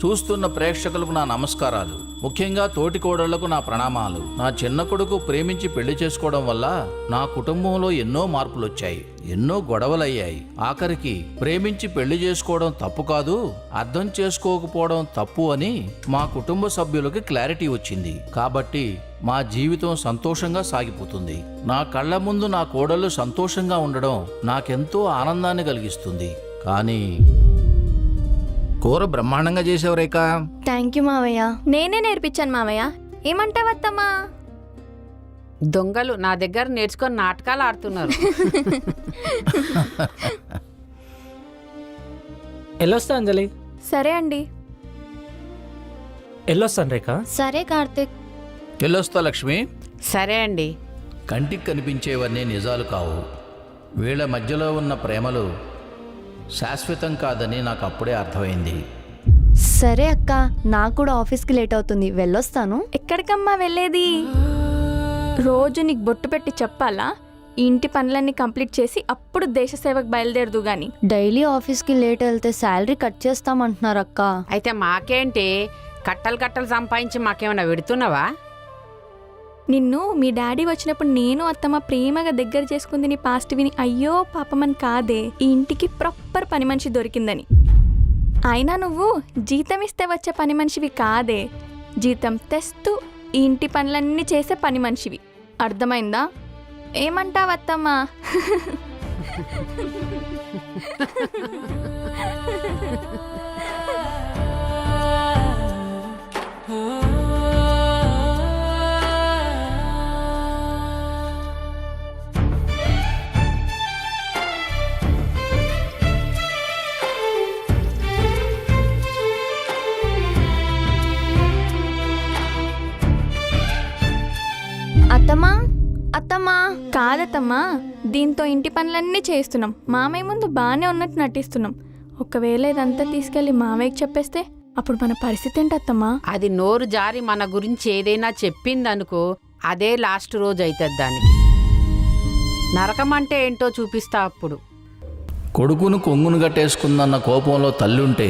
చూస్తున్న ప్రేక్షకులకు నా నమస్కారాలు. ముఖ్యంగా తోటి కోడళ్లకు నా ప్రణామాలు. నా చిన్న కొడుకు ప్రేమించి పెళ్లి చేసుకోవడం వల్ల నా కుటుంబంలో ఎన్నో మార్పులొచ్చాయి, ఎన్నో గొడవలయ్యాయి. ఆఖరికి ప్రేమించి పెళ్లి చేసుకోవడం తప్పు కాదు, అర్థం చేసుకోకపోవడం తప్పు అని మా కుటుంబ సభ్యులకి క్లారిటీ వచ్చింది. కాబట్టి మా జీవితం సంతోషంగా సాగిపోతుంది. నా కళ్ళ ముందు నా కోడళ్ళు సంతోషంగా ఉండడం నాకెంతో ఆనందాన్ని కలిగిస్తుంది. కానీ కూర బ్రహ్మాండంగా చేసావు రేఖ. థ్యాంక్ యూ మావయ్య. నేనే నేర్పించాను మావయ్య. ఏమంటావత్తమ్మా? దొంగలు నా దగ్గర నేర్చుకొని నాటకాలు ఆడుతున్నారు. ఎల్లొస్తా అంజలి. సరే అండి. ఎల్లొస్తాను రేఖ. సరే కార్తిక్. వెళ్ళొస్తా లక్ష్మి. సరే అండి. కంటికి కనిపించేవన్నీ నిజాలు కావు. వీళ్ళ మధ్యలో ఉన్న ప్రేమలు శాశ్వతం కాదని నాకు అప్పుడే అర్థమైంది. సరే అక్క, నాకు కూడా ఆఫీస్కి లేట్ అవుతుంది, వెళ్ళొస్తాను. ఎక్కడికమ్మా వెళ్ళేది? రోజు నీకు బొట్టు పెట్టి చెప్పాలా? ఇంటి పనులన్నీ కంప్లీట్ చేసి అప్పుడు దేశ సేవకు బయలుదేరదు గాని. డైలీ ఆఫీస్కి లేట్ వెళ్తే శాలరీ కట్ చేస్తామంటున్నారు అక్క. అయితే మాకేంటి, కట్టలు కట్టలు సంపాదించి మాకేమైనా పెడుతున్నావా? నిన్ను మీ డాడీ వచ్చినప్పుడు నేను అత్తమ్మ ప్రేమగా దగ్గర చేసుకుంది నీ పాస్ట్ విని అయ్యో పాపమని కాదే, ఈ ఇంటికి ప్రాపర్ పని మనిషి దొరికిందని. అయినా నువ్వు జీతం ఇస్తే వచ్చే పని మనిషివి కాదే, జీతం తెస్తూ ఈ ఇంటి పనులన్నీ చేసే పని మనిషివి. అర్థమైందా? ఏమంటావు అత్తమ్మా? అత్తమ్మా, అత్తమ్మా. కాదత్తమ్మా, దీంతో ఇంటి పనులన్నీ చేస్తున్నాం. మామయ్య ముందు బాగానే ఉన్నట్టు నటిస్తున్నాం. ఒకవేళ ఇదంతా తీసుకెళ్ళి మామయ్యకి చెప్పేస్తే అప్పుడు మన పరిస్థితి ఏంటత్తమ్మా? అది నోరు జారి మన గురించి ఏదైనా చెప్పిందనుకో, అదే లాస్ట్ రోజు అవుతుంది దానికి. నరకం అంటే ఏంటో చూపిస్తా అప్పుడు. కొడుకును కొంగును కట్టేసుకుందన్న కోపంలో తల్లుంటే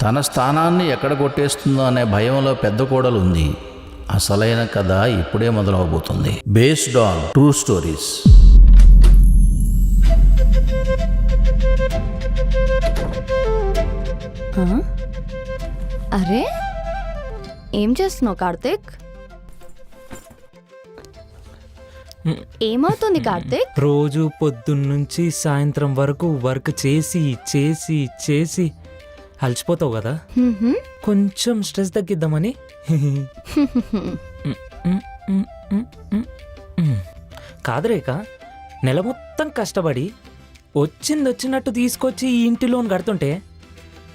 తన స్థానాన్ని ఎక్కడ కొట్టేస్తుందో అనే భయంలో పెద్ద కోడలు ఉంది. అసలైన కథ ఇప్పుడే మొదలవబోతుంది. Based on true stories. అరే, ఏం చేస్తున్నావు కార్తిక్? ఏమవుతుంది కార్తిక్? రోజు పొద్దున్నుంచి సాయంత్రం వరకు వర్క్ చేసి చేసి చేసి అలసిపోతావు కదా, కొంచెం స్ట్రెస్ తగ్గిద్దామని. కాదు రేఖ, నెల మొత్తం కష్టపడి వచ్చినట్టు తీసుకొచ్చి ఈ ఇంటి లోన్ కడుతుంటే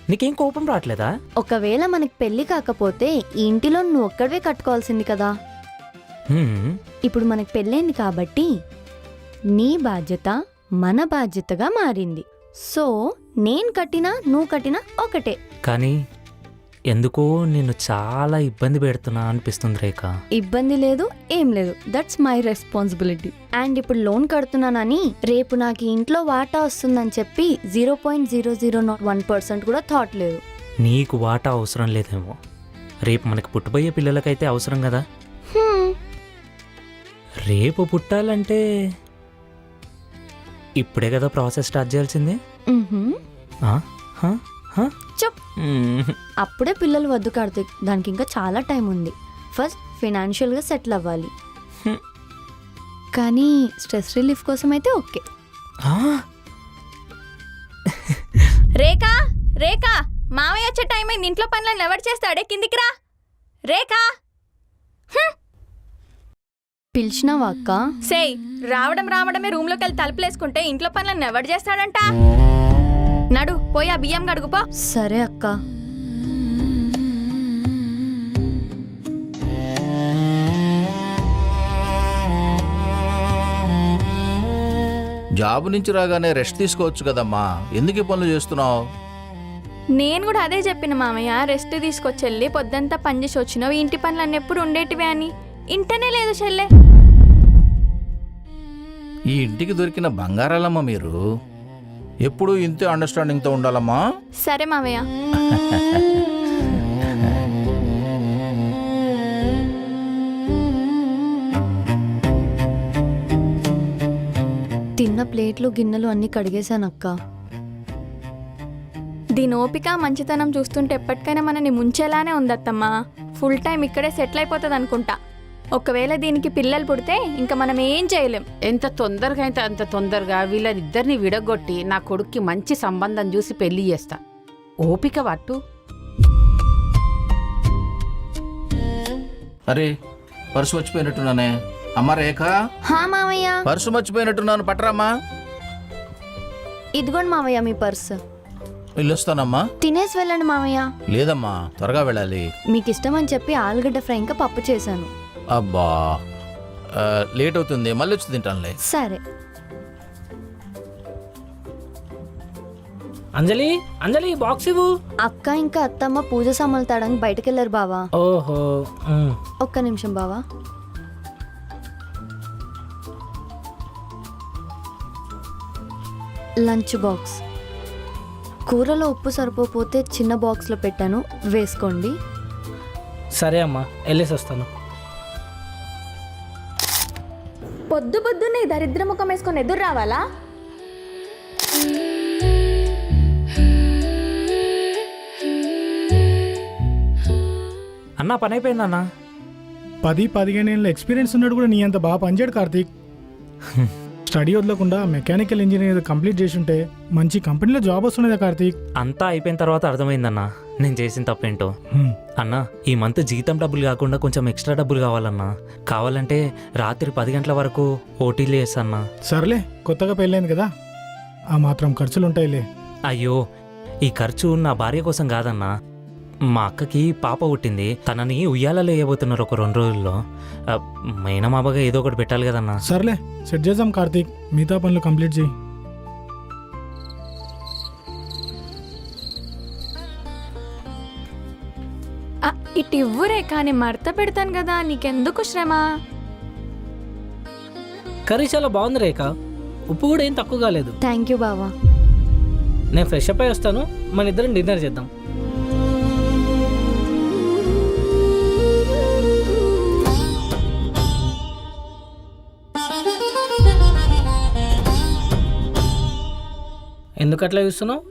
నీకేం కోపం రావట్లేదా? ఒకవేళ మనకి పెళ్లి కాకపోతే ఈ ఇంటిలో నువ్వు ఒక్కడవే కట్టుకోవాల్సింది కదా. ఇప్పుడు మనకి పెళ్ళైంది కాబట్టి నీ బాధ్యత మన బాధ్యతగా మారింది. సో నేను కట్టినా నువ్వు కట్టినా ఒకటే. కానీ ఎందుకో నిన్ను చాలా ఇబ్బంది పెడుతున్నా అనిపిస్తుంది రేఖ. ఇబ్బంది లేదు, ఏం లేదు. That's my responsibility. అండ్ ఇప్పుడు లోన్ కడుతున్నానని రేపు నాకు ఇంట్లో వాటా వస్తుందని చెప్పి 0.0001% కూడా థాట్ లేదు. నీకు వాటా అవసరం లేదేమో, రేపు మనకి పుట్టబోయే పిల్లలకైతే అవసరం కదా. రేపు పుట్టాలంటే ఇప్పుడే కదా ప్రాసెస్ స్టార్ట్ చేయాల్సిందే. చెప్. అప్పుడే పిల్లలు వద్దు కార్తిక్, దానికి ఇంకా చాలా టైం ఉంది. ఫస్ట్ ఫైనాన్షియల్గా సెటిల్ అవ్వాలి. కానీ స్ట్రెస్ రిలీఫ్ కోసం అయితే ఓకే. రేఖా, రేఖా, మామయ్య వచ్చే టైం అయింది. ఇంట్లో పనులను ఎవరు చేస్తాడే? కిందికి రా రేఖా. పిలిచినావా అక్క? సేయ్, రావడమే రూమ్లోకి వెళ్ళి తలుపులేసుకుంటే ఇంట్లో పనులను ఎవరు చేస్తాడంట? నడు పోయి ఆ బియ్యం గడుగుపో. సరే అక్క. జాబ్ నుంచి రాగానే రెస్ట్ తీసుకోవచ్చు కదమ్మా, ఎందుకు ఈ పనులు చేస్తున్నావు? నేను కూడా అదే చెప్పిన మామయ్య, రెస్ట్ తీసుకొచ్చెళ్ళి పొద్దంతా పని చేసి వచ్చినావు, ఇంటి పనులు అన్నీ ఎప్పుడు ఉండేటివే అని. ఇంటనే లేదు చెల్లె. ఈ ఇంటికి దొరికిన బంగారాలమ్మ మీరు. ఎప్పుడు ఇంతే అండర్స్టాండింగ్తో ఉండాలమ్మా. సరే మావయ్య. ప్లేట్లు గిన్నెలు అన్నీ కడిగేశానక్క. దీని ఓపిక మంచితనం చూస్తుంటే ఎప్పటికైనా మనని ముంచేలానే ఉందత్తమ్మా. ఫుల్ టైం ఇక్కడే సెటిల్ అయిపోతుంది అనుకుంటా. ఒకవేళ దీనికి పిల్లలు పుడితే ఇంకా మనం ఏం చేయలేం. ఎంత తొందరగా అయితే అంత తొందరగా వీళ్ళిద్దరిని విడగొట్టి నా కొడుక్కి మంచి సంబంధం చూసి పెళ్లి చేస్తా. ఓపిక పట్టు. అరే పర్సు మర్చిపోయినట్టున్నానే. అమ్మ రేఖ, హా మావయ్య. పర్సు మర్చిపోయినట్టున్నాను, పట్టరామ్మా. ఇదిగోండి మావయ్య మీ పర్స్. వెళ్ళొస్తానమ్మా. తినేసి వెళ్ళండి మావయ్య. లేదమ్మా, త్వరగా వెళ్ళాలి. మీకు ఇష్టం అని చెప్పి ఆలుగడ్డ ఫ్రై ఇంకా పప్పు చేశాను. అబ్బా లేట్ అవుతుంది, మళ్ళీ వచ్చి తింటానులే. సరే. అంజలి అంజలి బాక్స్ ఇవ్వు. అక్క ఇంకా అత్తమ్మ పూజ సామాన్లు తాడానికి బయటకెళ్ళారు బావా. ఓహో. ఒక్క నిమిషం బావా. Lunch box. కూరలో ఉప్పు సరిపోతే చిన్న బాక్స్లో పెట్టాను, వేసుకోండి. సరే అమ్మా, వెళ్ళేసి వస్తాను. పొద్దు పొద్దున్నే దరిద్ర ముఖం వేసుకొని ఎదురు రావాలా? అన్నా పని అయిపోయిందన్నా. 10-15 ఏళ్ళ ఎక్స్పీరియన్స్ ఉన్నాడు కూడా నీ అంత బాగా పనిచేయడు కార్తీక్. స్టడీ వదలకుండా మెకానికల్ ఇంజనీర్ కంప్లీట్ చేసి ఉంటే మంచి కంపెనీలో జాబ్ వస్తుండేదా కార్తీక్. అంతా అయిపోయిన తర్వాత అర్థమైందన్నా నేను చేసిన తప్పేంటో. అన్నా ఈ మంత్ జీతం డబ్బులు కాకుండా కొంచెం ఎక్స్ట్రా డబ్బులు కావాలన్నా. కావాలంటే రాత్రి 10 గంటల వరకు ఓటీలు చేస్తాన్నా. సర్లే, కొత్తగా పెళ్ళైంది కదా, ఆ మాత్రం ఖర్చులు ఉంటాయిలే. అయ్యో ఈ ఖర్చు నా భార్య కోసం కాదన్నా. మా అక్కకి పాప పుట్టింది, తనని ఉయ్యాలలో వేయబోతున్నారు ఒక 2 రోజుల్లో. మైనమాబగా ఏదో ఒకటి పెట్టాలి కదన్నా. సర్లే సెట్ చేద్దాం కార్తీక్, మిగతా పనులు కంప్లీట్ చేయి. ఇటు ఇవ్వురే, కానీ మడత పెడతాను కదా, నీకెందుకు శ్రమ? కర్రీ చాలా బాగుంది రేఖ, ఉప్పు కూడా ఏం తక్కువ కాలేదు. థ్యాంక్ యూ బావా. నేను ఫ్రెష్ అప్ అయి వస్తాను, మన ఇద్దరం డిన్నర్ చేద్దాం. ఎందుకు అట్లా చూస్తున్నావు?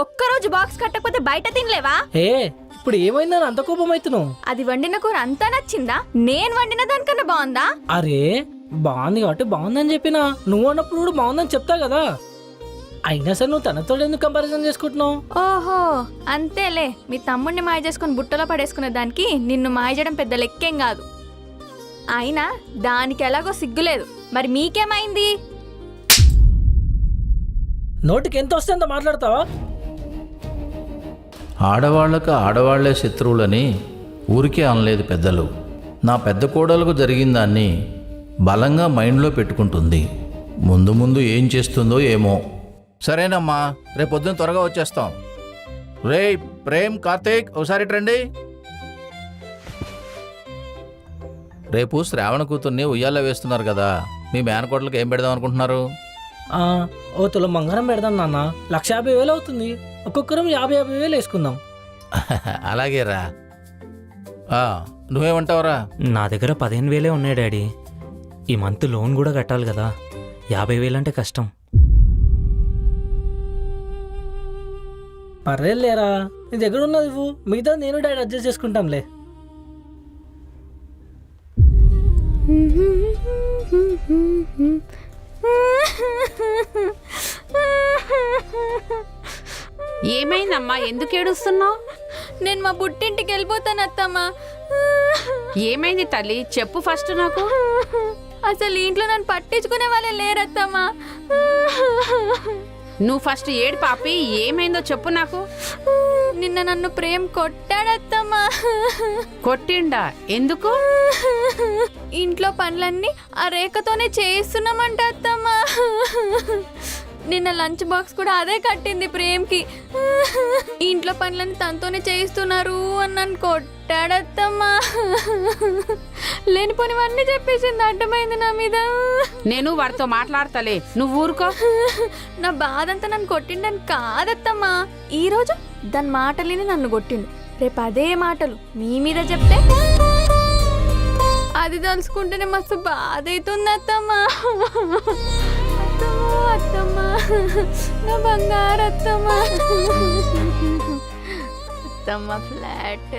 ఒక్కరోజు బాక్స్ కట్టకపోతే బయట తినలేవా? ఏ ఇప్పుడు ఏమైందని అంత కోపం అవుతున్నావు? అది వండిన కూర అంతా నచ్చిందా? నేను వండిన దానికన్నా బాగుందా? అరే బాగుంది కాబట్టి బాగుందని చెప్పినా, నువ్వు అన్నప్పుడు కూడా బాగుందని చెప్తా కదా. అయినా సరే నువ్వు తనతో ఎందుకు కంపారిజన్ చేసుకుంటున్నావు? ఓహో అంతేలే, మీ తమ్ముడిని మాయ చేసుకుని బుట్టలో పడేసుకునే దానికి నిన్ను మాయ చేయడం పెద్ద లెక్కేం కాదు. అయినా దానికి ఎలాగో సిగ్గులేదు, మరి మీకేమైంది? నోటికి ఎంత వస్తే అంత మాట్లాడతావా? ఆడవాళ్లకు ఆడవాళ్లే శత్రువులని ఊరికే అనలేదు పెద్దలు. నా పెద్ద కోడలకు జరిగిన దాన్ని బలంగా మైండ్లో పెట్టుకుంటుంది. ముందు ముందు ఏం చేస్తుందో ఏమో. సరేనమ్మా, రేపు పొద్దున్న త్వరగా వచ్చేస్తాం. రే ప్రేమ్, కార్తీక్ ఒకసారి రండి. రేపు శ్రావణ కూతుర్ని ఉయ్యాల్లో వేస్తున్నారు కదా, మీ మేనకోడలకు ఏం పెడదాం అనుకుంటున్నారు? ఓ తులం బంగారం పెడదాం నాన్న, 1,50,000 అవుతుంది. ఒక్కొక్కరం 50,000 వేసుకుందాం. అలాగేరా. నువ్వేమంటావురా? నా దగ్గర 15,000 ఉన్నాయి డాడీ. ఈ మంత్ లోన్ కూడా కట్టాలి కదా, 50,000 అంటే కష్టం. పర్లేదులేరా, నీ దగ్గర ఉన్నది ఇవ్వు, మిగతా నేను డాడీ అడ్జస్ట్ చేసుకుంటాంలే. ఏమైందమ్మా, ఎందుకు ఏడుస్తున్నావు? నేను మా పుట్టింటికి వెళ్ళిపోతాను అత్తమ్మా. ఏమైంది తల్లి, చెప్పు ఫస్ట్ నాకు. అసలు ఇంట్లో నన్ను పట్టించుకునే వాళ్ళే లేరత్తమ్మా. నువ్వు ఫస్ట్ ఏడు పాపి, ఏమైందో చెప్పు నాకు. నిన్న నన్ను ప్రేమ్ కొట్టాడత్తమ్మా. కొట్టిండా? ఎందుకు? ఇంట్లో పనులన్నీ ఆ రేఖతోనే చేయిస్తున్నామంట అత్తమ్మా. నిన్న లంచ్ బాక్స్ కూడా అదే కట్టింది ప్రేమ్కి. ఇంట్లో పనులన్నీ తనతోనే చేయిస్తున్నారు అని నన్ను కొట్టాడత్తమ్మా. లేనిపోనివన్నీ చెప్పేసింది, అడ్డమైంది నా మీద. నేను వాడితో మాట్లాడతలే, నువ్వు ఊరుకో. నా బాధంతా నన్ను కొట్టిండని కాదత్తమ్మా, ఈరోజు దాని మాటలిని నన్ను కొట్టిండు. రేపు అదే మాటలు మీ మీద చెప్తే అది తలుచుకుంటేనే మస్తు బాధ అవుతుంది అత్తమ్మా. అత్తమ్మ, నా బంగారు అత్తమ్మ. అత్తమ్మ ఫ్లాట్.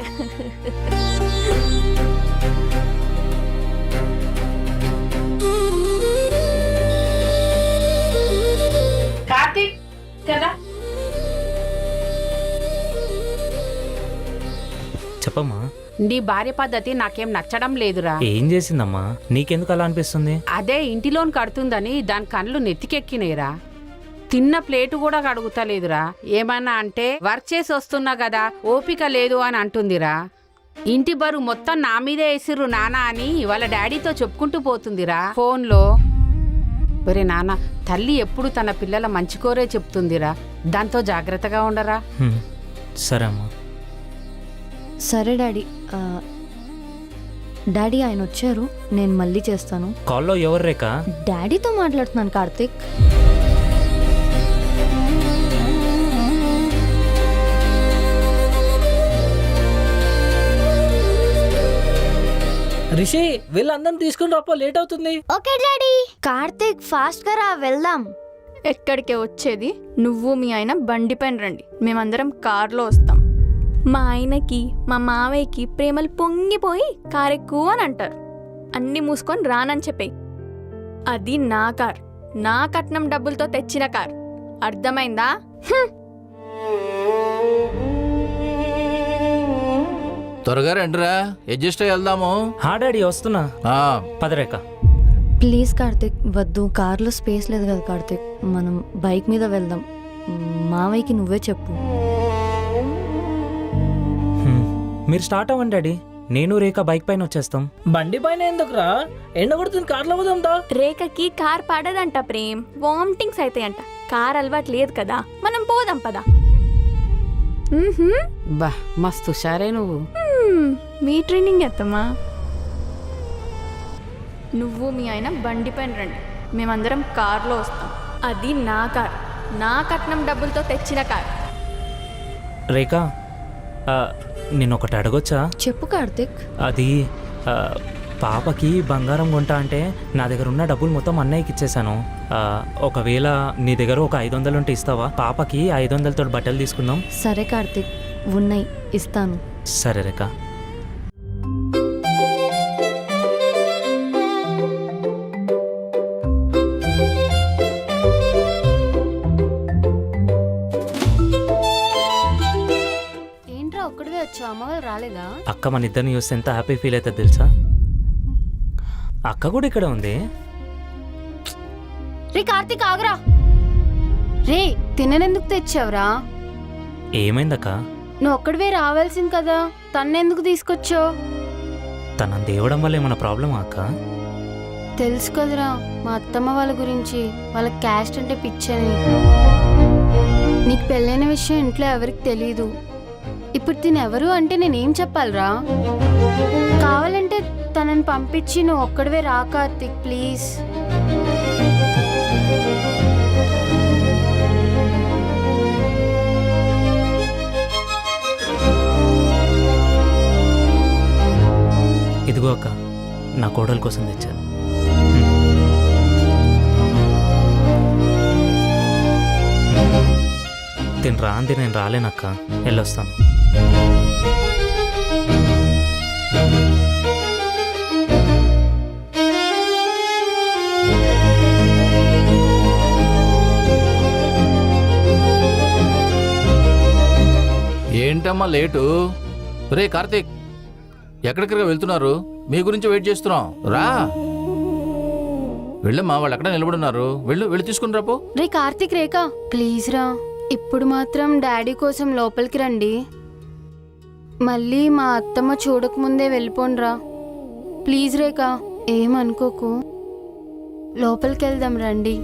కార్తీక్ కదా చెప్పమ్మా, నీ భార్య పద్ధతి నాకేం నచ్చడం లేదురా. ఏం చేసిందమ్మా? నీకెందుకు అలా అనిపిస్తుంది? అదే ఇంటి లోన్ కడుతుందని దాని కళ్ళు నెత్తికెక్కినేరా. తిన్న ప్లేటు కూడా కడుగుతలేదురా. ఏమన్నా అంటే వర్క్ చేసి వస్తున్నా కదా ఓపిక లేదు అని అంటుందిరా. ఇంటి బరువు మొత్తం నా మీదే వేసిర్రు నానా అని వాళ్ళ డాడీతో చెప్పుకుంటూ పోతుందిరా ఫోన్లో. ఒరే నాన్న, తల్లి ఎప్పుడు తన పిల్లల మంచి కోరే చెప్తుందిరా. దాంతో జాగ్రత్తగా ఉండరా. హ్మ్, సరే అమ్మా. సరే డాడీ. డాడీ ఆయన వచ్చారు, నేను మళ్ళీ చేస్తాను. కాల్లో ఎవరు రేఖ? డాడీతో మాట్లాడుతున్నాను కార్తీక్. రిషి వీళ్ళందరం తీసుకుని రాపో, లేట్ అవుతుంది. Okay daddy. కార్తీక్ ఫాస్ట్ గా రా, వెళ్దాం. ఎక్కడికే వచ్చేది? నువ్వు మీ ఆయన బండి పైన రండి, మేమందరం కార్లో వస్తాం. మా ఆయనకి మా మావయ్యకి ప్రేమలు పొంగిపోయి కార్ ఎక్కువ అని అంటారు. అన్నీ మూసుకొని రానని చెప్పేయి. అది నా కార్, నా కట్నం డబ్బులతో తెచ్చిన కార్. అర్థమైందా? త్వరగా రండిరా, అడ్జస్ట్ అయ్యి వెళ్దాము. హా డాడీ, వస్తున్నా. ఆ, పద రేఖ. ప్లీజ్ కార్తీక్ వద్దు, కార్లో స్పేస్ లేదు కదా కార్తీక్, మనం బైక్ మీద వెళ్దాం. మావయ్యకి నువ్వే చెప్పు. హ్మ్, మీరు స్టార్ట్ అవ్వండి డాడీ, నేను రేఖ బైక్ పైన వచ్చేస్తాం. బండి పైన ఎందుకురా, ఎండ కొడుతుంది, కార్లో పోదాందా. రేఖకి కార్ పడదంట ప్రేమ్, వామిటింగ్స్ అవుతాయంట. కార్ అలవాటు లేదు కదా, మనం పోదాం పదా. బా మస్తు హుషారే నువ్వు. మీ ట్రైనింగ్ ఎత్తమ్మా. నువ్వు మీ ఆయన బండి పైన రండి, మేమందరం కార్లో వస్తాం. అది నా కార్, నా కట్నం డబ్బులతో తెచ్చిన కార్. రేఖ, నేను ఒకటి అడగొచ్చా? చెప్పు కార్తీక్. అది పాపకి బంగారం కొంటా అంటే నా దగ్గర ఉన్న డబ్బులు మొత్తం అన్నయ్యకి ఇచ్చేసాను. ఒకవేళ నీ దగ్గర ఒక 500 ఉంటే ఇస్తావా? పాపకి 500తో బట్టలు తీసుకుందాం. సరే కార్తీక్, ఉన్నాయి, ఇస్తాను. సరే రేఖ. ఏంట్రా ఒక్కడివే వచ్చావు, అమ్మ వాళ్ళు రాలేదా? అక్క మన ఇద్దరిని చూస్తే ఎంత హ్యాపీ ఫీల్ అవుతుంది తెలుసా? అక్క కూడా ఇక్కడ ఉంది. రే కార్తీక్ ఆగరా. రే తిననెందుకు తెచ్చావురా? ఏమైందక్క? నువ్వు ఒక్కడివే రావాల్సింది కదా, తన్నెందుకు తీసుకొచ్చావు? తనని తేవడం వల్ల ఏమైనా ప్రాబ్లమా అక్క? తెలుసు కదరా మా అత్తమ్మ వాళ్ళ గురించి, వాళ్ళ క్యాస్ట్ అంటే పిచ్చని. నీకు పెళ్ళైన విషయం ఇంట్లో ఎవరికి తెలీదు. ఇప్పుడు తినెవరు అంటే నేనేం చెప్పాలిరా? కావాలంటే తనని పంపించి నువ్వు ఒక్కడివే రా కార్తీక్, ప్లీజ్. ఇదిగో అక్క, నా కోడల కోసం తెచ్చాను. తినరా అంది, నేను రాలేనక్క, వెళ్ళొస్తాను. ఏంటమ్మా లేటు? రే కార్తీక్, ఎక్కడికగా వెళ్తున్నారు? మీ గురించి వెయిట్ చేస్తున్నాం, రా. వెళ్ళమ్మా, వాళ్ళు ఎక్కడ నిలబడున్నారు, వెళ్ళి తీసుకుని రాపో. రే కార్తీక్, రేఖ ప్లీజ్ రా, ఇప్పుడు మాత్రం డాడీ కోసం లోపలికి రండి. మళ్ళీ మా అత్తమ్మ చూడకముందే వెళ్ళిపోండ్రా ప్లీజ్. రేఖ ఏమనుకోకు, లోపలికి వెళ్దాం రండి.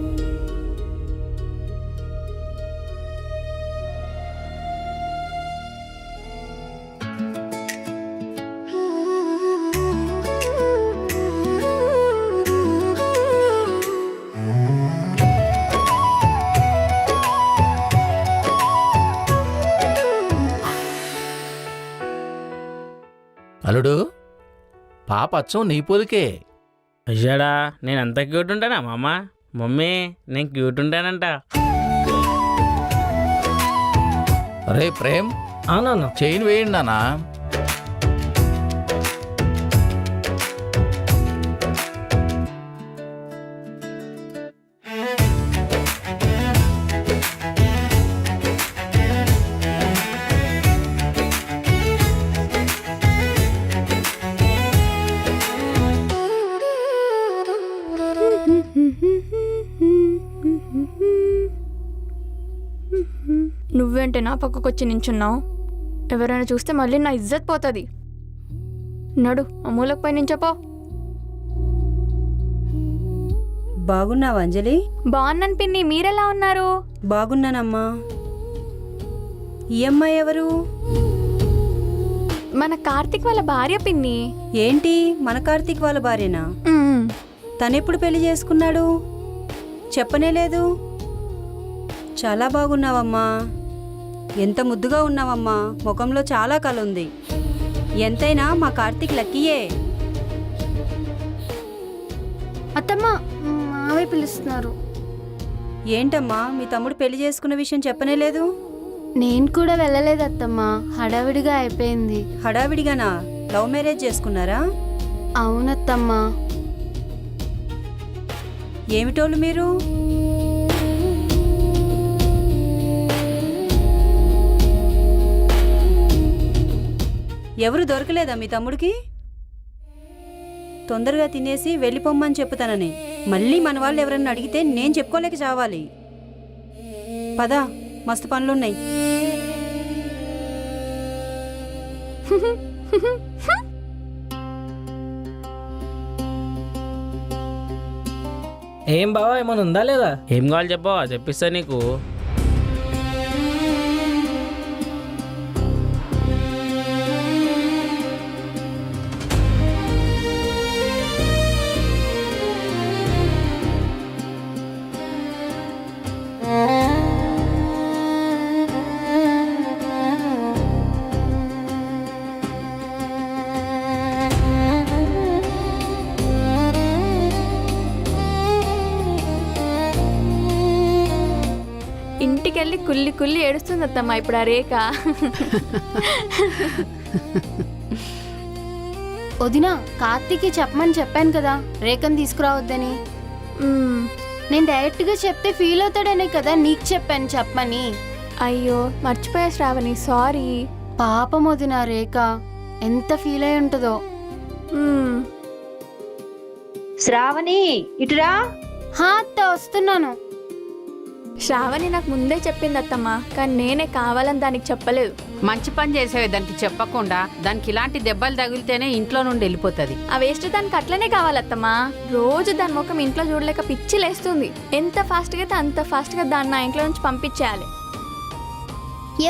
అల్లుడు, పాప అచ్చం నీ పోలికే. అయ్యాడా, నేను అంత క్యూట్ ఉంటానా మామ? మమ్మీ నేను క్యూట్ ఉంటానంట. అరే ప్రేమ్, నాన్న చైన్ వేయండి నానా. నువ్వేంటి నా పక్కకు వచ్చి నించున్నావు? ఎవరైనా చూస్తే మళ్ళీ నా ఇజ్జత్ పోతుంది. నడు ఆ మూలకు పై నించోపో. బాగున్నావా అంజలి? బాగున్నాను పిన్ని, మీరెలా ఉన్నారు? బాగున్నానమ్మా. ఈ అమ్మాయి ఎవరు? మన కార్తీక్ వాళ్ళ భార్య పిన్ని. ఏంటి మన కార్తీక్ వాళ్ళ భార్యనా? మ్మ్. తనెప్పుడు పెళ్లి చేసుకున్నాడు? చెప్పనే లేదు. చాలా బాగున్నావమ్మా. ఎంత ముద్దుగా ఉన్నావమ్మా. ముఖంలో చాలా కళ ఉంది. ఎంతైనా మా కార్తీక్ లక్కీయే. అత్తమ్మ, మావే పిలుస్తున్నారు. ఏంటమ్మా మీ తమ్ముడు పెళ్లి చేసుకున్న విషయం చెప్పనే లేదు? నేను కూడా వెళ్ళలేదు అత్తమ్మ, హడావిడిగా అయిపోయింది. హడావిడిగానా? లవ్ మ్యారేజ్ చేసుకున్నారా? అవునత్తమ్మ. ఏమిటోళ్ళు మీరు? ఎవరు దొరకలేదా మీ తమ్ముడికి? తొందరగా తినేసి వెళ్ళిపోమ్మని చెప్పుతానని మళ్ళీ మన వాళ్ళు ఎవరన్నా అడిగితే నేను చెప్పుకోలేక చావాలి. పదా, మస్తు పనులున్నాయి. ఏం బావా, ఏమైనా ఉందా లేదా? ఏం కావాలి చెప్పవా, చెప్పిస్తా నీకు. ఇంటికెళ్ళి కుల్లి కుల్లి ఏడుస్తుంది అత్తమ్మ ఇప్పుడు ఆ రేఖ. వదినా, కార్తీక్కి చెప్పమని చెప్పాను కదా రేఖను తీసుకురావద్దని. మ్మ్. నేను డైరెక్ట్గా చెప్తే ఫీల్ అవుతాడనే కదా నీకు చెప్పాను చెప్పమని. అయ్యో మర్చిపోయా శ్రావణి, సారీ. పాపం వదినా, రేఖ ఎంత ఫీల్ అయి ఉంటుందో. మ్మ్. శ్రావణి ఇటురా. హా అత్త, వస్తున్నాను. శ్రావణి నాకు ముందే చెప్పింది అత్తమ్మ, కానీ నేనే కావాలని దానికి చెప్పలేదు. మంచి పని చేసేవి దానికి చెప్పకుండా. దానికి ఇలాంటి దెబ్బలు తగిలితేనే ఇంట్లో నుండి వెళ్ళిపోతుంది. ఆ వేస్ట్ దానికి అట్లనే కావాలత్తమ్మా. రోజు దాని ముఖం ఇంట్లో చూడలేక పిచ్చి లేస్తుంది. ఎంత ఫాస్ట్గా అయితే అంత ఫాస్ట్గా దాన్ని నా ఇంట్లో నుంచి పంపించేయాలి.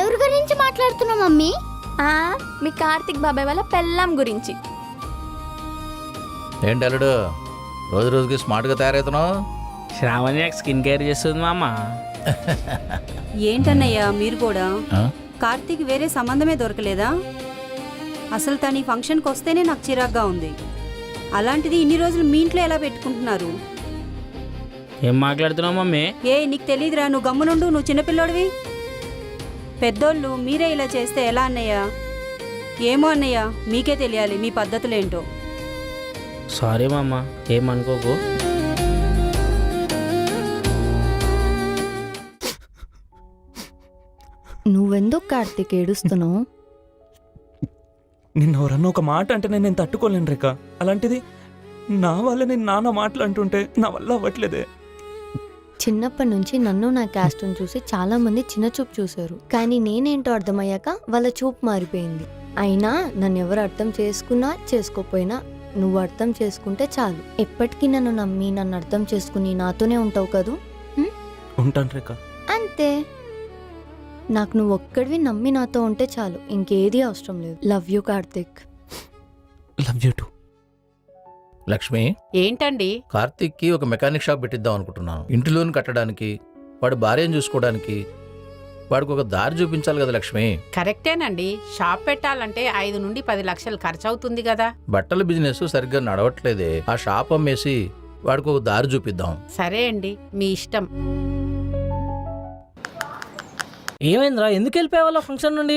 ఎవరి గురించి మాట్లాడుతున్నావు మమ్మీ? ఆ, మీ కార్తిక్ బాబాయ్ వాళ్ళ పెళ్ళాం గురించి. ఏంటి అల్లుడు, రోజు రోజుకి స్మార్ట్గా తయారవుతున్నావు? శ్రావణి నాకు స్కిన్ కేర్ చేస్తుంది మామ. ఏంటన్నయ్యా మీరు కూడా? ఆ? కార్తీక్ వేరే సంబంధమే దొరకలేదా? అసలు తను ఈ ఫంక్షన్కి వస్తేనే నాకు చిరాగ్గా ఉంది. అలాంటిది ఇన్ని రోజులు మీ ఇంట్లో ఎలా పెట్టుకుంటున్నారు? ఏం మాట్లాడుతున్నావు మమ్మీ? నీకు తెలియదురా, నువ్వు గమ్మునుండు, నువ్వు చిన్నపిల్లోడివి. పెద్దోళ్ళు మీరే ఇలా చేస్తే ఎలా అన్నయ్య? ఏమో అన్నయ్య, మీకే తెలియాలి మీ పద్ధతులేంటో. సారీ మామ, ఏమనుకోకు. నువ్వెందుకు కార్తీక్ ఏడుస్తున్నావు? నిన్న ఎవరన్నా ఒక మాట అంటే నేను తట్టుకోలేను రేఖ. అలాంటిది నా వల్ల నేను నాన్న మాటలు అంటుంటే నా వల్ల అవ్వట్లేదే. చిన్నప్పటి నుంచి నన్ను నా క్యాస్ట్ని చూసి చాలా మంది చిన్న చూపు చూశారు, కానీ నేనేంటో అర్థమయ్యాక వాళ్ళ చూపు మారిపోయింది. అయినా నన్ను ఎవరు అర్థం చేసుకున్నా చేసుకోపోయినా నువ్వు అర్థం చేసుకుంటే చాలు. ఎప్పటికీ నన్ను నమ్మి నన్ను అర్థం చేసుకుని నాతోనే ఉంటావు కదూ? ఉంటాను రేఖ. అంతే. నాకు నువ్వు ఒక్కడివి నమ్మి నాతో ఉంటే చాలు, ఇంకేది అవసరం లేదు. Love you Karthik. Love you to. Lakshmi, ఏంటండి? కార్తీక్కి ఒక మెకానిక్ షాప్ పెట్టిద్దాం అనుకుంటున్నాను. ఇంటి లోన్ కట్టడానికి, వాడి భార్యను చూసుకోవడానికి. వాడికి ఒక దారి చూపించాలి కదా లక్ష్మి. కరెక్టేనండి. షాప్ పెట్టాలంటే 5 నుండి 10 లక్షలు ఖర్చు అవుతుంది కదా. బట్టల బిజినెస్ సరిగ్గా నడవట్లేదే. ఆ షాప్ అమ్మేసి వాడికి ఒక దారి చూపిద్దాం. సరే అండి, మీ ఇష్టం. ఏమైందిరా, ఎందుకు వెళ్ళిపోయేవాళ్ళ ఫంక్షన్ నుండి?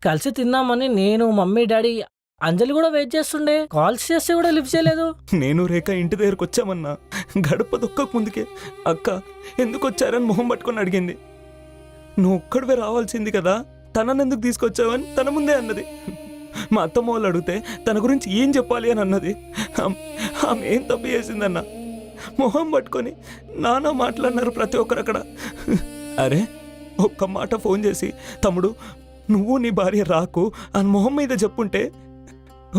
కలిసి తిన్నామని నేను, మమ్మీ, డాడీ, అంజలి కూడా వెయిట్ చేస్తుండే. కాల్స్ చేస్తే కూడా లిఫ్ట్ చేయలేదు. నేను రేఖ ఇంటి దగ్గరకు వచ్చామన్నా, గడప దొక్కక ముందుకే అక్క ఎందుకు వచ్చారని మొహం పట్టుకొని అడిగింది. నువ్వు ఒక్కడివే రావాల్సింది కదా, తనని ఎందుకు తీసుకొచ్చావని తన ముందే అన్నది. మా అత్తమ్మ వాళ్ళు అడిగితే తన గురించి ఏం చెప్పాలి అని అన్నది. ఆమె ఏం తప్పు చేసిందన్న, మొహం పట్టుకొని నానా మాట్లాడినారు ప్రతి ఒక్కరు అక్కడ. అరే ఒక్క మాట ఫోన్ చేసి తమ్ముడు నువ్వు నీ భార్య రాకు అని మొహం మీద చెప్పుంటే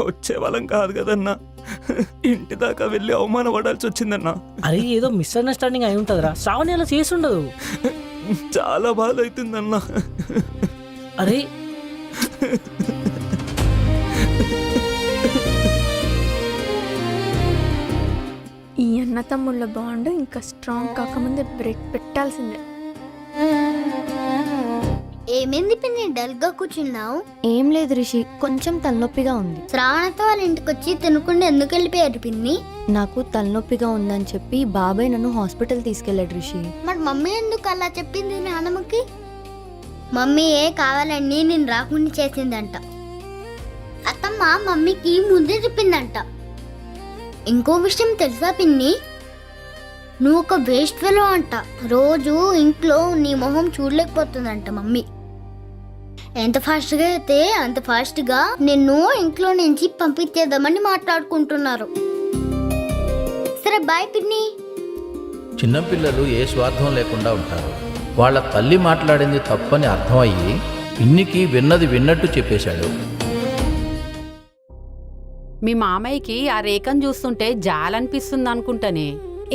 వచ్చేవాళ్ళం కాదు కదన్నా. ఇంటి దాకా వెళ్ళి అవమాన పడాల్సి వచ్చిందన్నా. అరే ఏదో మిస్అండర్స్టాండింగ్ అయి ఉంటుందిరా, శ్రావణి అలా చేసి ఉండదు. చాలా బాధ అవుతుందన్నా. అరే ఈ అన్న తమ్ముళ్ళ బాండ్ ఇంకా స్ట్రాంగ్ కాకముందే బ్రేక్ పెట్టాల్సిందే. ఏమైంది పిన్ని, డల్ గా కూర్చున్నావు? ఏం లేదు రిషి, కొంచెం తలనొప్పిగా ఉంది. శ్రావణతో వాళ్ళ ఇంటికి వచ్చి తినకుండా ఎందుకు వెళ్ళిపోయారు పిన్ని? నాకు తలనొప్పిగా ఉందని చెప్పి బాబాయ్ నన్ను హాస్పిటల్ తీసుకెళ్ళాడు రిషి. మరి మమ్మీ ఎందుకు అలా చెప్పింది నాన్నమ్మకి? మమ్మీ ఏ కావాలని నేను రాకుండా చేసిందంట. అత్తమ్మ మమ్మీకి ముందే చెప్పిందంట. ఇంకో విషయం తెలుసా పిన్ని, నువ్వు ఒక వేస్ట్ ఫెలో అంట. రోజు ఇంట్లో నీ మొహం చూడలేకపోతుందంట మమ్మీ. ఎంత ఫాస్ట్గా అయితే అంత ఫాస్ట్గా నిన్ను ఇంట్లో నుంచి పంపించేద్దామని మాట్లాడుకుంటున్నారు. సరే బాయ్ పిన్ని. చిన్నపిల్లలు ఏ స్వార్థం లేకుండా ఉంటారు. వాళ్ళ తల్లి మాట్లాడింది తప్పని అర్థమయ్యి పిన్నికి విన్నది విన్నట్టు చెప్పేశాడు. మీ మామయ్యకి ఆ రేఖను చూస్తుంటే జాలనిపిస్తుంది అనుకుంటానే.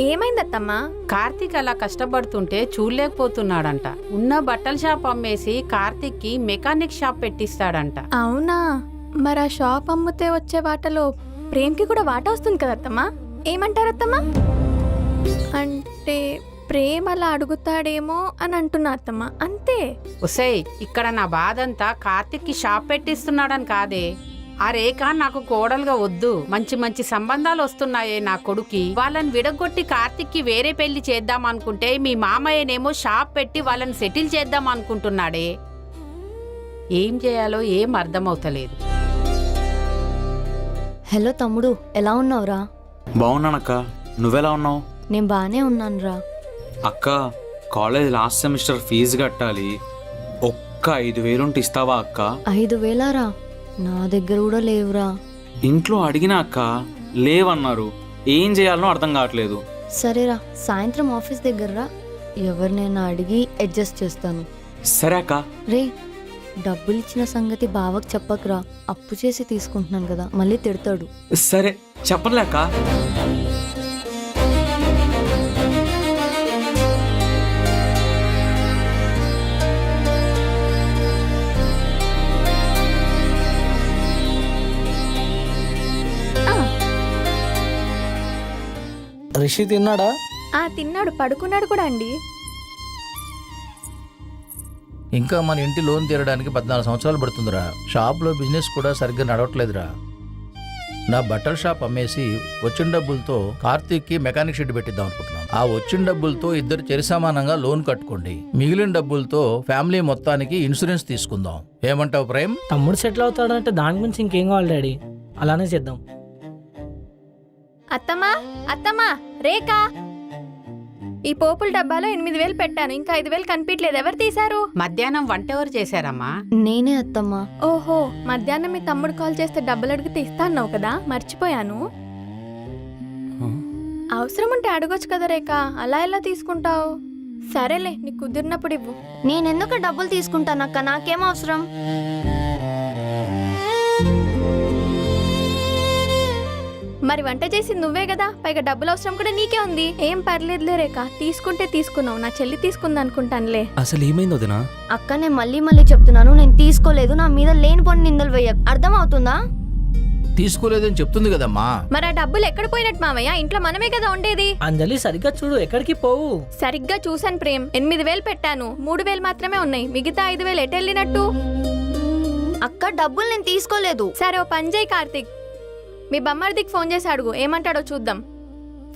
ఏమైందత్తమ్మా? కార్తీక్ అలా కష్టపడుతుంటే చూడలేకపోతున్నాడంట. ఉన్న బట్టల షాప్ అమ్మేసి కార్తీక్కి మెకానిక్ షాప్ పెట్టిస్తాడంట. అవునా? మరి ఆ షాప్ అమ్మితే వచ్చే వాటలో ప్రేమ్కి కూడా వాటా వస్తుంది కదా అత్తమ్మా? ఏమంటారు అత్తమ్మా? అంటే ప్రేమ అలా అడుగుతాడేమో అని అంటున్నా అత్తమ్మా, అంతే. ఒసేయ్, ఇక్కడ నా బాధంతా కార్తీక్కి షాప్ పెట్టిస్తున్నాడని కాదే. ఆ రేఖ నాకు కోడలుగా వద్దు, మంచి మంచి సంబంధాలు వస్తున్నాయే నా కొడుకి, వాళ్ళని విడగొట్టి కార్తీక్కి వేరే పెళ్లి చేద్దాం అనుకుంటే మీ మామయ్యనేమో షాప్ పెట్టి వాళ్ళని సెటిల్ చేద్దాం అనుకుంటున్నాడే. ఏం చేయాలో ఏం అర్థమవుతలేదు. హలో తమ్ముడు, ఎలా ఉన్నావురా? బాగున్నానక్క, నువ్వెలా ఉన్నావు? నేను బాగానే ఉన్నానురా. అక్క, కాలేజ్ లాస్ట్ సెమిస్టర్ ఫీజు కట్టాలి, ఒక్క 5,000 ఉంటే ఇస్తావా అక్క? 5,000రా? నా దగ్గర కూడా లేవురా. ఇంట్లో అడిగినా అక్క లేవన్నారు, ఏం చేయాలనో అర్థం కావట్లేదు. సరేరా, సాయంత్రం ఆఫీస్ దగ్గర ఎవరినైనా అడిగి అడ్జస్ట్ చేస్తాను. సరే అక్క. రే, డబ్బులు ఇచ్చిన సంగతి బావకు చెప్పకురా, అప్పు చేసి తీసుకుంటున్నాను కదా, మళ్ళీ తిడతాడు. సరే చెప్పలే అక్క. రిషి తిన్నాడా? తిన్నాడు, పడుకున్నాడు కూడా అండి. ఇంకా మన ఇంటి లోన్ తీరడానికి 14 సంవత్సరాలు పడుతుందిరా. షాప్లో బిజినెస్ కూడా సరిగ్గా నడవట్లేదురా. నా బట్టల షాప్ అమ్మేసి వచ్చిన డబ్బులతో కార్తీక్కి మెకానిక్ షెడ్ పెట్టిద్దాం అనుకుంటున్నాను. ఆ వచ్చిన డబ్బులతో ఇద్దరు చెరిసమానంగా లోన్ కట్టుకోండి. మిగిలిన డబ్బులతో ఫ్యామిలీ మొత్తానికి ఇన్సూరెన్స్ తీసుకుందాం. ఏమంటావు ప్రేమ్? తమ్ముడు సెటిల్ అవుతాడంటే దాని గురించి ఇంకేం కావాలి డాడీ, అలానే చేద్దాం. అత్తమ్మా, అత్తమ్మా, రేఖ, ఈ పోపుల డబ్బాలో 8,000 పెట్టాను, ఇంకా 5,000 కనిపించలేదు. ఎవరు తీశారు? మధ్యాహ్నం వంట ఎవరు చేశారమ్మా? నేనే అత్తమ్మా. ఓహో, మధ్యాహ్నం మీ తమ్ముడు కాల్ చేస్తే డబ్బులు అడిగితే ఇస్తా అన్నావు కదా, మర్చిపోయాను. అవసరం ఉంటే అడగొచ్చు కదా రేఖ, అలా ఎలా తీసుకుంటావు? సరేలే, నీకు కుదిరినప్పుడు ఇవ్వు. నేనెందుకు డబ్బులు తీసుకుంటానక్క, నాకేం అవసరం? మరి వంట చేసి నువ్వే కదా, పైగా డబ్బులు అవసరం కూడా నీకే ఉంది. ఏం పర్లేదులే రేఖ, తీసుకుంటే తీసుకున్నావు, నా చెల్లి తీసుకుంది అనుకుంటానులే. అసలు ఏమైంది వదినా? అక్క, నేను మళ్ళీ చెప్తున్నాను, నేను తీసుకోలేదు. నా మీద లేనిపోని నిందలు వేయకు, అర్థం అవుతుందా? తీసుకోలేదని చెప్తుంది కదమ్మా. మరి ఆ డబ్బులు ఎక్కడ పోయినట్టు మావయ్య? ఇంట్లో మనమే కదా ఉండేది. అంజలి సరిగ్గా చూడు, ఎక్కడికి పోవు. సరిగ్గా చూసాను ప్రేమ్, 8,000 పెట్టాను, 3,000 మాత్రమే ఉన్నాయి, మిగతా 5,000 ఎటు వెళ్ళినట్టు? అక్క, డబ్బులు నేను తీసుకోలేదు. సరే, ఓ పని చేయి కార్తీక్, మీ బమ్మర్దికి ఫోన్ చేసి అడుగు, ఏమంటాడో చూద్దాం.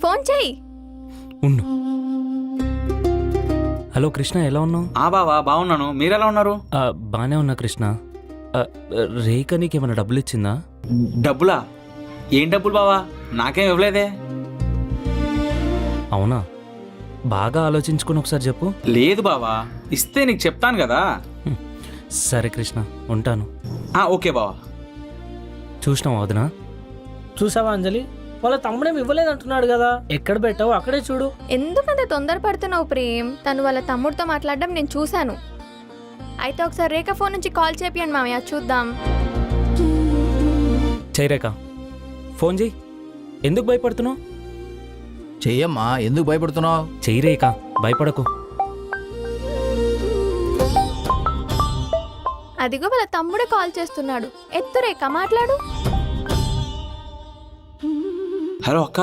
ఫోన్ చెయ్యి. ఉండు. హలో కృష్ణ, ఎలా ఉన్నావు? బావా బాగున్నాను, మీరెలా ఉన్నారు? బాగానే ఉన్నా కృష్ణ. రేఖ నీకేమైనా డబ్బులు ఇచ్చిందా? డబ్బులా? ఏం డబ్బులు బావా? నాకేం ఇవ్వలేదే. అవునా? బాగా ఆలోచించుకుని ఒకసారి చెప్పు. లేదు బావా, ఇస్తే నీకు చెప్తాను కదా. సరే కృష్ణ, ఉంటాను. ఓకే బావా. చూసినావా వదినా? చూసావా అంజలి, వాళ్ళ తమ్ముడేం ఇవ్వలేదంటున్నాడు కదా. ఎక్కడ పెట్టావు అక్కడే చూడు. ఎందుకంత తొందరపడుతున్నావు ప్రేమ్? తను వాళ్ళ తమ్ముడితో మాట్లాడడం నేను చూశాను. అయితే ఒకసారి రేఖ ఫోన్ నుంచి కాల్ చేపియండి మామయ్య, చూద్దాం. చెయ్యి రేఖ, ఫోన్ చెయ్యి. ఎందుకు భయపడుతున్నావు? చెయ్యమ్మా, ఎందుకు భయపడుతున్నావు? చెయ్యి రేఖ, భయపడకు. అదిగో వాళ్ళ తమ్ముడే కాల్ చేస్తున్నాడు. ఎత్తు రేఖ, మాట్లాడు. హలో అక్క,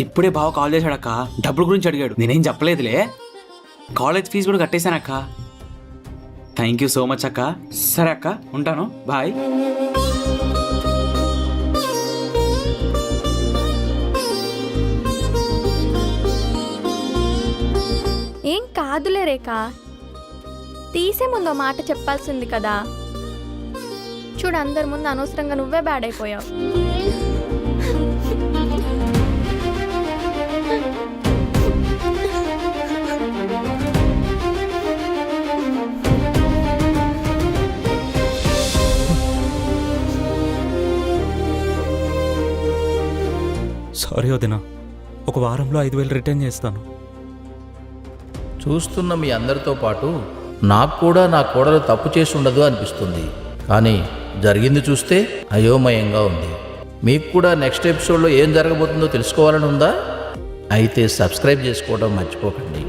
ఇప్పుడే బావ కాల్ చేశాడు అక్క. డబ్బుల గురించి అడిగాడు. నేనేం చెప్పలేదులే. కాలేజ్ ఫీజు కూడా కట్టేశానక్క. థ్యాంక్ యూ సో మచ్ అక్క. సరే అక్క, ఉంటాను, బాయ్. ఏం కాదులే రేఖ, తీసే ముందు మాట చెప్పాల్సింది కదా. చూడు, అందరి ముందు అనవసరంగా నువ్వే బ్యాడ్ అయిపోయావు. సారీ వదినా, ఒక వారంలో 5,000 రిటర్న్ చేస్తాను. చూస్తున్న మీ అందరితో పాటు నాకు కూడా నా కోడలు తప్పు చేసి ఉండదు అనిపిస్తుంది. కానీ జరిగింది చూస్తే అయోమయంగా ఉంది. మీకు కూడా నెక్స్ట్ ఎపిసోడ్లో ఏం జరగబోతుందో తెలుసుకోవాలని ఉందా? అయితే సబ్స్క్రైబ్ చేసుకోవడం మర్చిపోకండి.